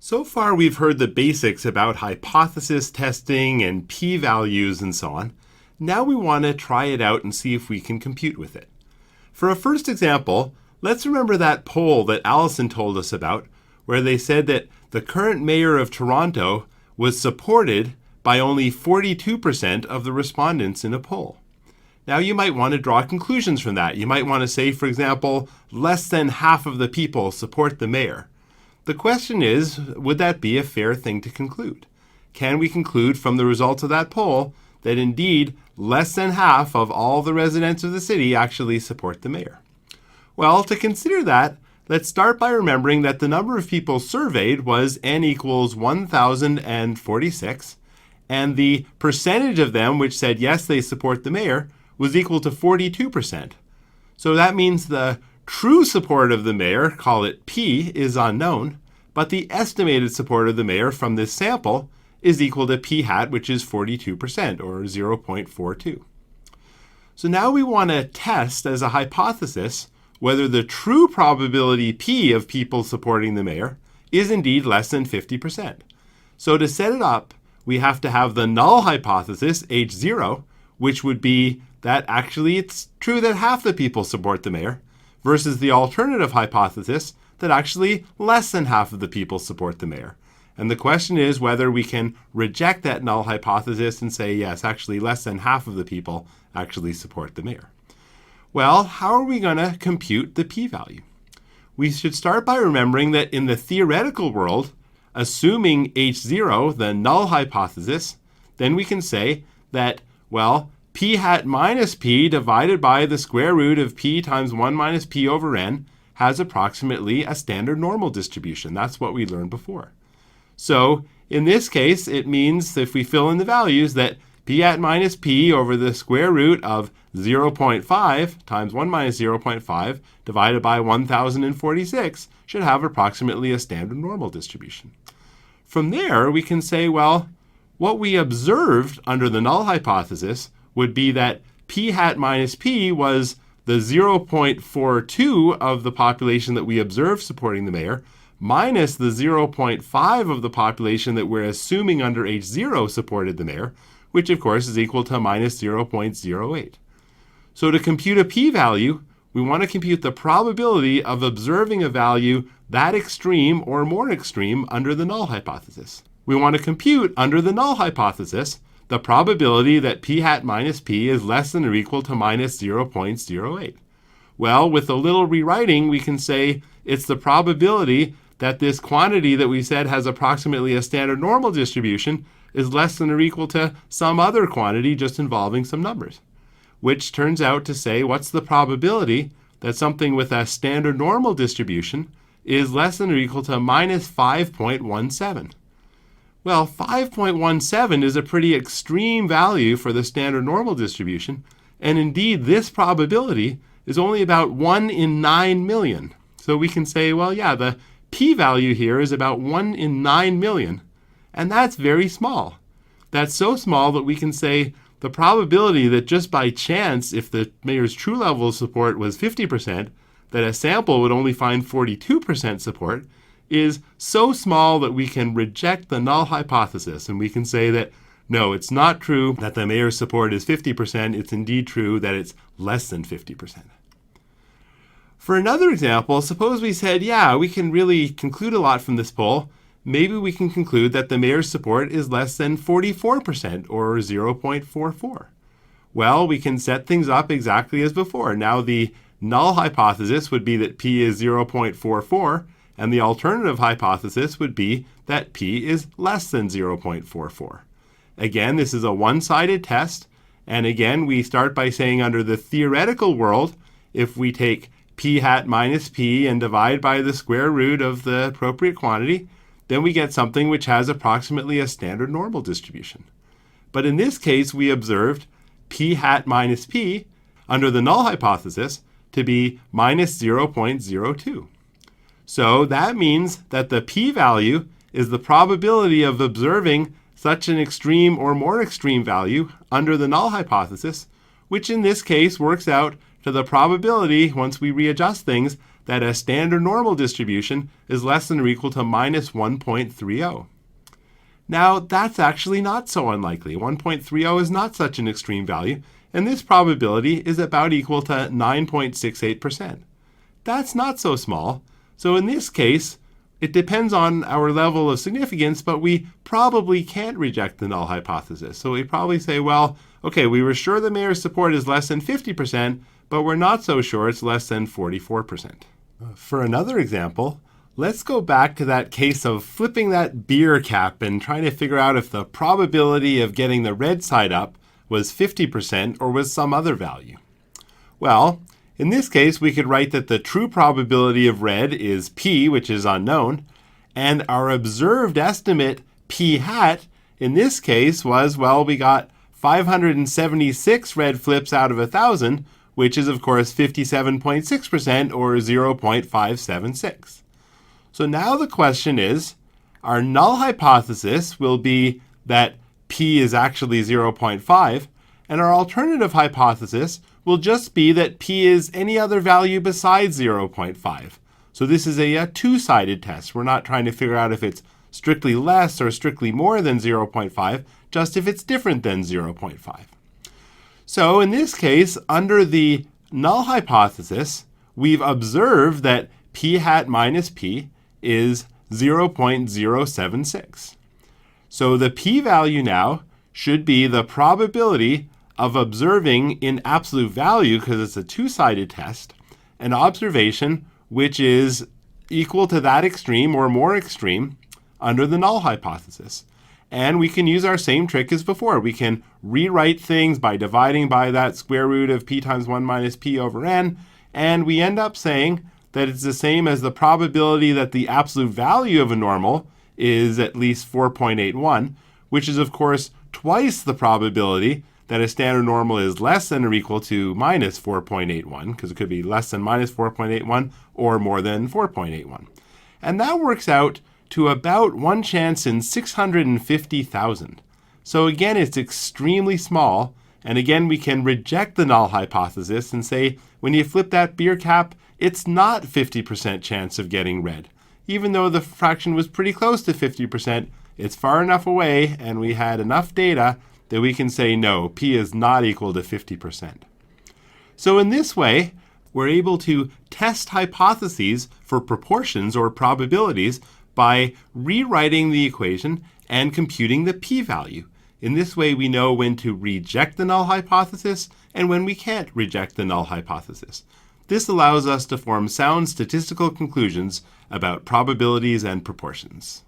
So far, we've heard the basics about hypothesis testing and p-values and so on. Now we want to try it out and see if we can compute with it. For a first example, let's remember that poll that Allison told us about, where they said that the current mayor of Toronto was supported by only 42% of the respondents in a poll. Now you might want to draw conclusions from that. You might want to say, for example, less than half of the people support the mayor. The question is, would that be a fair thing to conclude? Can we conclude from the results of that poll that indeed less than half of all the residents of the city actually support the mayor? Well, to consider that, let's start by remembering that the number of people surveyed was n equals 1,046, and the percentage of them which said yes, they support the mayor was equal to 42%. So that means the true support of the mayor, call it P, is unknown, but the estimated support of the mayor from this sample is equal to P hat, which is 42%, or 0.42. So now we want to test as a hypothesis whether the true probability P of people supporting the mayor is indeed less than 50%. So to set it up, we have to have the null hypothesis, H0, which would be that actually it's true that half the people support the mayor, versus the alternative hypothesis that actually less than half of the people support the mayor. And the question is whether we can reject that null hypothesis and say, yes, actually less than half of the people actually support the mayor. Well, how are we going to compute the p-value? We should start by remembering that in the theoretical world, assuming H0, the null hypothesis, then we can say that, well, p hat minus p divided by the square root of p times 1 minus p over n has approximately a standard normal distribution. That's what we learned before. So in this case, it means if we fill in the values that p hat minus p over the square root of 0.5 times 1 minus 0.5 divided by 1,046 should have approximately a standard normal distribution. From there, we can say, well, what we observed under the null hypothesis would be that p hat minus p was the 0.42 of the population that we observed supporting the mayor minus the 0.5 of the population that we're assuming under H0 supported the mayor, which of course is equal to minus 0.08. So to compute a p-value, we want to compute the probability of observing a value that extreme or more extreme under the null hypothesis. We want to compute under the null hypothesis the probability that p hat minus p is less than or equal to minus 0.08. Well, with a little rewriting, we can say it's the probability that this quantity that we said has approximately a standard normal distribution is less than or equal to some other quantity just involving some numbers, which turns out to say what's the probability that something with a standard normal distribution is less than or equal to minus 5.17. Well, 5.17 is a pretty extreme value for the standard normal distribution, and indeed this probability is only about 1 in 9 million. So we can say, well, yeah, the p-value here is about 1 in 9 million, and that's very small. That's so small that we can say the probability that just by chance, if the mayor's true level of support was 50%, that a sample would only find 42% support is so small that we can reject the null hypothesis, and we can say that no, it's not true that the mayor's support is 50%. It's indeed true that it's less than 50%. For another example, suppose we said, yeah, we can really conclude a lot from this poll. Maybe we can conclude that the mayor's support is less than 44%, or 0.44. Well, we can set things up exactly as before. Now the null hypothesis would be that p is 0.44, and the alternative hypothesis would be that p is less than 0.44. Again, this is a one-sided test, and again, we start by saying under the theoretical world, if we take p hat minus p and divide by the square root of the appropriate quantity, then we get something which has approximately a standard normal distribution. But in this case, we observed p hat minus p under the null hypothesis to be minus 0.02. So that means that the p-value is the probability of observing such an extreme or more extreme value under the null hypothesis, which in this case works out to the probability, once we readjust things, that a standard normal distribution is less than or equal to minus 1.30. Now, that's actually not so unlikely. 1.30 is not such an extreme value, and this probability is about equal to 9.68%. That's not so small. So in this case, it depends on our level of significance, but we probably can't reject the null hypothesis. So we probably say, well, okay, we were sure the Mayer's support is less than 50%, but we're not so sure it's less than 44%. For another example, let's go back to that case of flipping that beer cap and trying to figure out if the probability of getting the red side up was 50% or was some other value. Well, in this case, we could write that the true probability of red is p, which is unknown, and our observed estimate p hat in this case was, well, we got 576 red flips out of 1,000, which is of course 57.6% or 0.576. So now the question is, our null hypothesis will be that p is actually 0.5, and our alternative hypothesis will just be that p is any other value besides 0.5. So this is a two-sided test. We're not trying to figure out if it's strictly less or strictly more than 0.5, just if it's different than 0.5. So in this case, under the null hypothesis, we've observed that p hat minus p is 0.076. So the p-value now should be the probability of observing in absolute value, because it's a two-sided test, an observation which is equal to that extreme or more extreme under the null hypothesis. And we can use our same trick as before. We can rewrite things by dividing by that square root of p times 1 minus p over n, and we end up saying that it's the same as the probability that the absolute value of a normal is at least 4.81, which is of course twice the probability that a standard normal is less than or equal to minus 4.81, because it could be less than minus 4.81 or more than 4.81. And that works out to about 1 chance in 650,000. So again, it's extremely small, and again, we can reject the null hypothesis and say, when you flip that beer cap, it's not 50% chance of getting red. Even though the fraction was pretty close to 50%, it's far enough away, and we had enough data that we can say, no, p is not equal to 50%. So in this way, we're able to test hypotheses for proportions or probabilities by rewriting the equation and computing the p-value. In this way, we know when to reject the null hypothesis and when we can't reject the null hypothesis. This allows us to form sound statistical conclusions about probabilities and proportions.